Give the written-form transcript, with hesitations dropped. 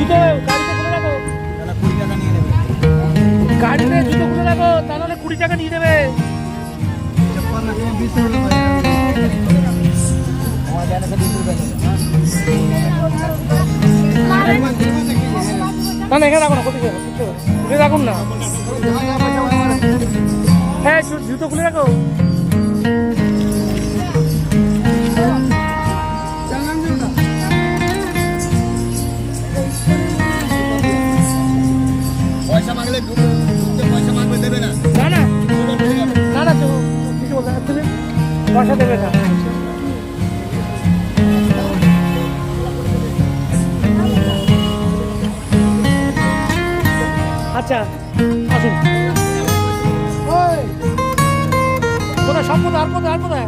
জুতো গাড়িতে খুলে রাখো, গাড়িতে জুতো খুলে রাখো, তা নাহলে 20 টাকা নিয়ে নেবে। না না এখানে রাখো না, কোথায় খুলে রাখুন না। হ্যাঁ জুতো খুলে রাখো। পয়সা মাগলে পয়সা মাগবে দেবে না। না না না না তো কিছু বলতে না, তুমি পয়সা দেবে না। আচ্ছা আসুন। কোথায় সব কোথায় আর কোথায় আর কোথায়